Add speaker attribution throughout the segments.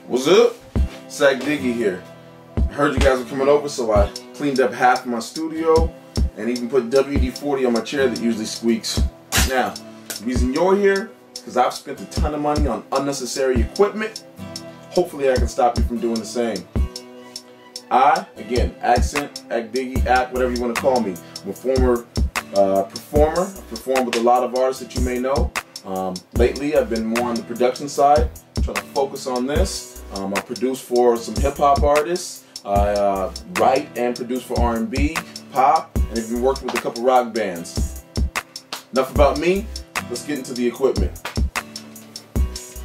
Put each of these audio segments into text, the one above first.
Speaker 1: What's up? Zach Diggy here. I heard you guys were coming over, so I cleaned up half of my studio and even put WD-40 on my chair that usually squeaks. Now, the reason you're here is because I've spent a ton of money on unnecessary equipment. Hopefully I can stop you from doing the same. Again, Accent, Act Diggy, Act, whatever you want to call me. I'm a former performer. I've performed with a lot of artists that you may know. Lately, I've been more on the production side, trying to focus on this. I produce for some hip-hop artists. I write and produce for R&B, pop, and I've been working with a couple rock bands. Enough about me. Let's get into the equipment.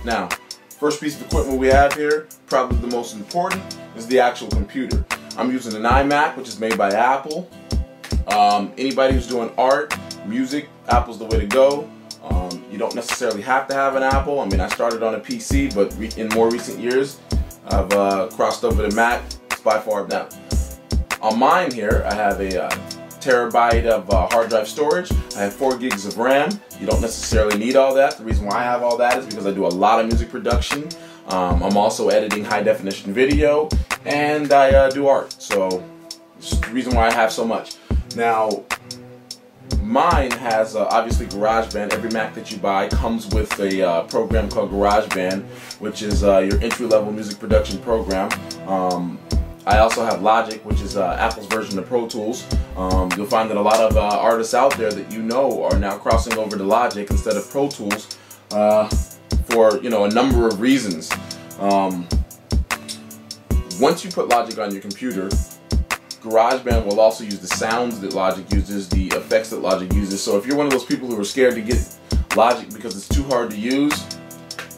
Speaker 1: Now, first piece of equipment we have here, probably the most important, is the actual computer. I'm using an iMac, which is made by Apple. Anybody who's doing art, music, Apple's the way to go. You don't necessarily have to have an Apple. I mean, I started on a PC, but in more recent years, I've crossed over to Mac. It's by far now. On mine here, I have a terabyte of hard drive storage. I have 4 gigs of RAM. You don't necessarily need all that. The reason why I have all that is because I do a lot of music production. I'm also editing high definition video, and I do art. So it's the reason why I have so much. Now, mine has obviously GarageBand. Every Mac that you buy comes with a program called GarageBand, which is your entry-level music production program. I also have Logic, which is Apple's version of Pro Tools. You'll find that a lot of artists out there that you know are now crossing over to Logic instead of Pro Tools for a number of reasons. Once you put Logic on your computer, GarageBand will also use the sounds that Logic uses, the effects that Logic uses. So if you're one of those people who are scared to get Logic because it's too hard to use,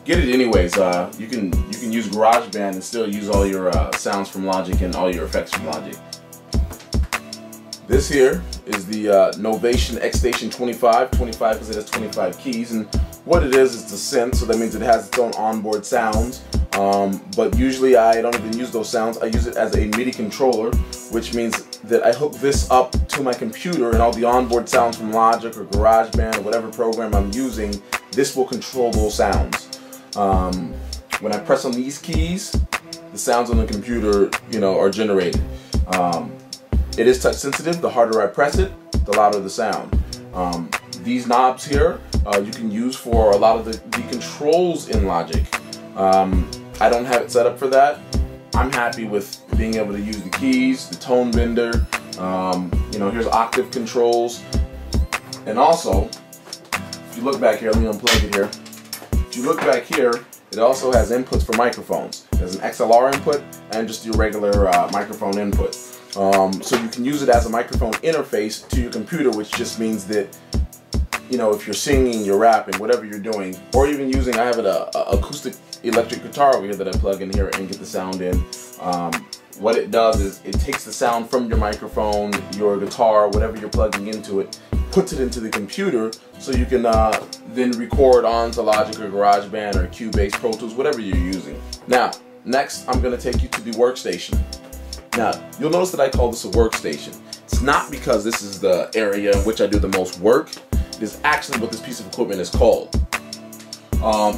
Speaker 1: get it anyways. You can use GarageBand and still use all your sounds from Logic and all your effects from Logic. This here is the Novation X-Station 25 because it has 25 keys, and what it is, it's a synth, so that means it has its own onboard sounds. But usually I don't even use those sounds. I use it as a MIDI controller, which means that I hook this up to my computer, and all the onboard sounds from Logic or GarageBand or whatever program I'm using, this will control those sounds. When I press on these keys, the sounds on the computer, are generated. It is touch sensitive. The harder I press it, the louder the sound. These knobs here, you can use for a lot of the controls in Logic. I don't have it set up for that. I'm happy with being able to use the keys, the tone bender, here's octave controls. And also, if you look back here, let me unplug it here. If you look back here, it also has inputs for microphones. There's an XLR input and just your regular microphone input. So you can use it as a microphone interface to your computer, which just means that if you're singing, you're rapping, whatever you're doing, or even using, I have an acoustic electric guitar over here that I plug in here and get the sound in. What it does is it takes the sound from your microphone, your guitar, whatever you're plugging into it, puts it into the computer, so you can then record onto Logic or GarageBand or Cubase, Pro Tools, whatever you're using. Now, next I'm going to take you to the workstation. Now, you'll notice that I call this a workstation. It's not because this is the area in which I do the most work. It is actually what this piece of equipment is called.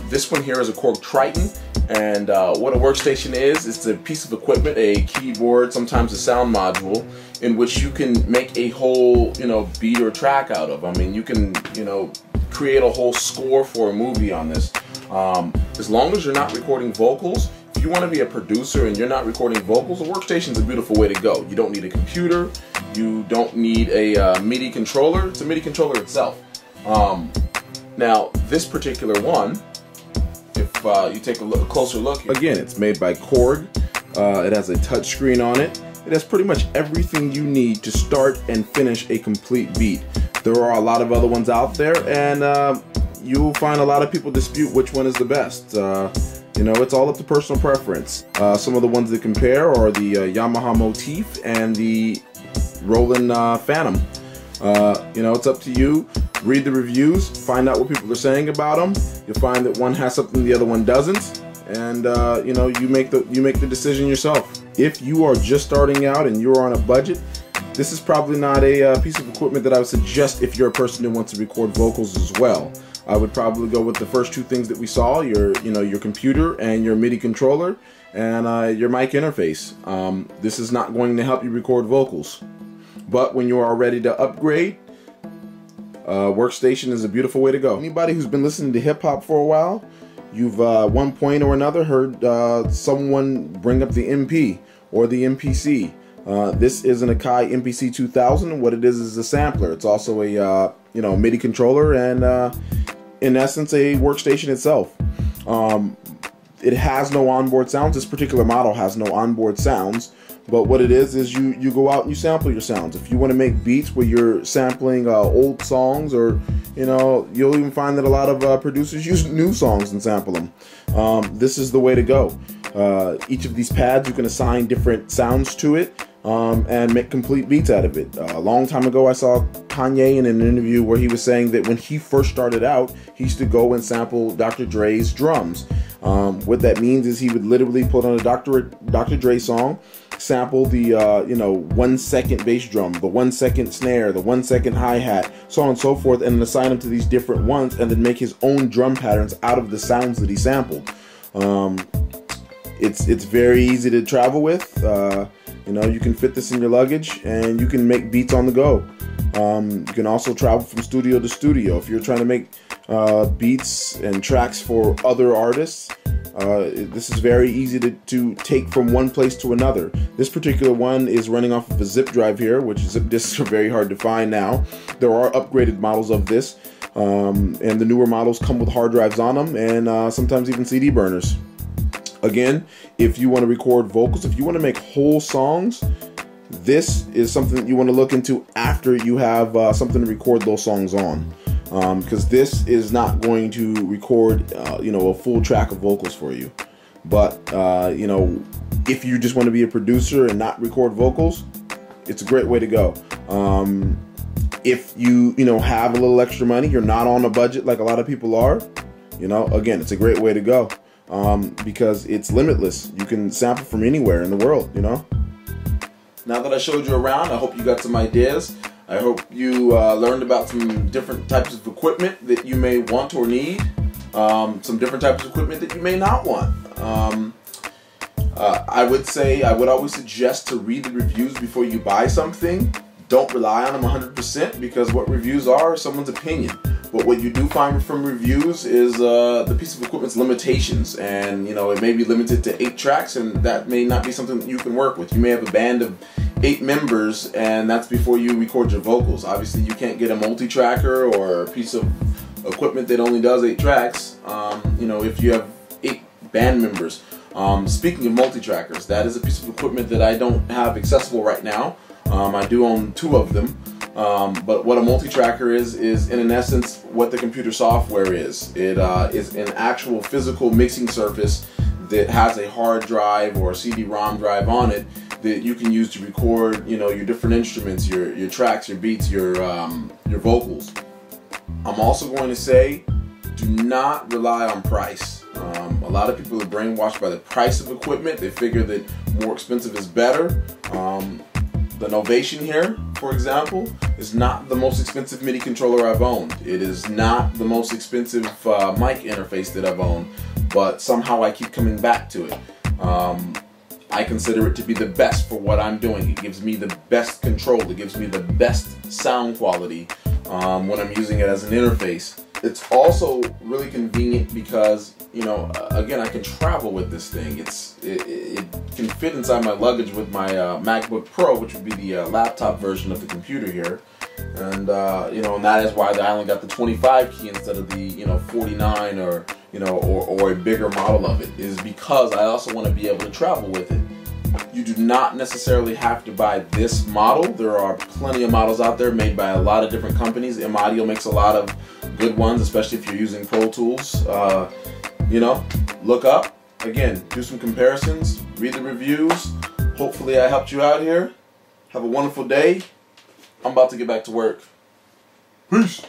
Speaker 1: This one here is a Korg Triton, and what a workstation is, it's a piece of equipment, a keyboard, sometimes a sound module, in which you can make a whole, beat or track out of. I mean, you can, create a whole score for a movie on this. As long as you're not recording vocals, if you want to be a producer and you're not recording vocals, a workstation is a beautiful way to go. You don't need a computer, you don't need a MIDI controller. It's a MIDI controller itself. Now, this particular one, if you take a closer look, again, it's made by Korg. It has a touch screen on it. It has pretty much everything you need to start and finish a complete beat. There are a lot of other ones out there, and you'll find a lot of people dispute which one is the best. It's all up to personal preference. Some of the ones that compare are the Yamaha Motif and the Roland Phantom. It's up to you. Read the reviews, find out what people are saying about them. You'll find that one has something the other one doesn't, and you make the decision yourself. If you are just starting out and you're on a budget, this is probably not a piece of equipment that I would suggest if you're a person who wants to record vocals as well. I would probably go with the first two things that we saw, your computer and your MIDI controller and your mic interface. This is not going to help you record vocals, but when you are ready to upgrade, Workstation is a beautiful way to go. Anybody who's been listening to hip hop for a while, you've at one point or another heard someone bring up the MP or the MPC. This is an Akai MPC 2000. What it is a sampler. It's also a MIDI controller and in essence a workstation itself. It has no onboard sounds. This particular model has no onboard sounds, but what it is you go out and you sample your sounds. If you want to make beats where you're sampling old songs, or you'll even find that a lot of producers use new songs and sample them. This is the way to go. Each of these pads, you can assign different sounds to it and make complete beats out of it. A long time ago, I saw Kanye in an interview where he was saying that when he first started out, he used to go and sample Dr. Dre's drums. What that means is he would literally put on a Dr. Dre song, sample the 1 second bass drum, the 1 second snare, the 1 second hi-hat, so on and so forth, and assign them to these different ones, and then make his own drum patterns out of the sounds that he sampled. It's very easy to travel with. You can fit this in your luggage and you can make beats on the go. You can also travel from studio to studio. If you're trying to make beats and tracks for other artists, this is very easy to take from one place to another. This particular one is running off of a zip drive here, which zip disks are very hard to find now. There are upgraded models of this, and the newer models come with hard drives on them and sometimes even CD burners. Again, if you want to record vocals, if you want to make whole songs, this is something that you want to look into after you have something to record those songs on, because this is not going to record a full track of vocals for you. But if you just want to be a producer and not record vocals, it's a great way to go. If you have a little extra money, you're not on a budget like a lot of people are, again, it's a great way to go. Because it's limitless. You can sample from anywhere in the world, Now that I showed you around, I hope you got some ideas. I hope you learned about some different types of equipment that you may want or need. Some different types of equipment that you may not want. I would always suggest to read the reviews before you buy something. Don't rely on them 100%, because what reviews are someone's opinion. But what you do find from reviews is the piece of equipment's limitations, and it may be limited to 8 tracks, and that may not be something that you can work with. You may have a band of 8 members, and that's before you record your vocals. Obviously, you can't get a multi-tracker or a piece of equipment that only does 8 tracks. If you have 8 band members. Speaking of multi-trackers, that is a piece of equipment that I don't have accessible right now. I do own 2 of them. But what a multi-tracker is in essence what the computer software is. It is an actual physical mixing surface that has a hard drive or a CD-ROM drive on it that you can use to record, your different instruments, your tracks, your beats, your vocals. I'm also going to say, do not rely on price. A lot of people are brainwashed by the price of equipment. They figure that more expensive is better. The Novation here, for example, is not the most expensive MIDI controller I've owned. It is not the most expensive mic interface that I've owned, but somehow I keep coming back to it. I consider it to be the best for what I'm doing. It gives me the best control. It gives me the best sound quality when I'm using it as an interface. It's also really convenient because, again, I can travel with this thing. It can fit inside my luggage with my MacBook Pro, which would be the laptop version of the computer here. And, and that is why I only got the 25 key instead of the, 49 or a bigger model of it, is because I also want to be able to travel with it. You do not necessarily have to buy this model. There are plenty of models out there made by a lot of different companies. MIDI makes a lot of good ones, especially if you're using Pro Tools. Look up, again, do some comparisons, read the reviews. Hopefully I helped you out here. Have a wonderful day. I'm about to get back to work. Peace.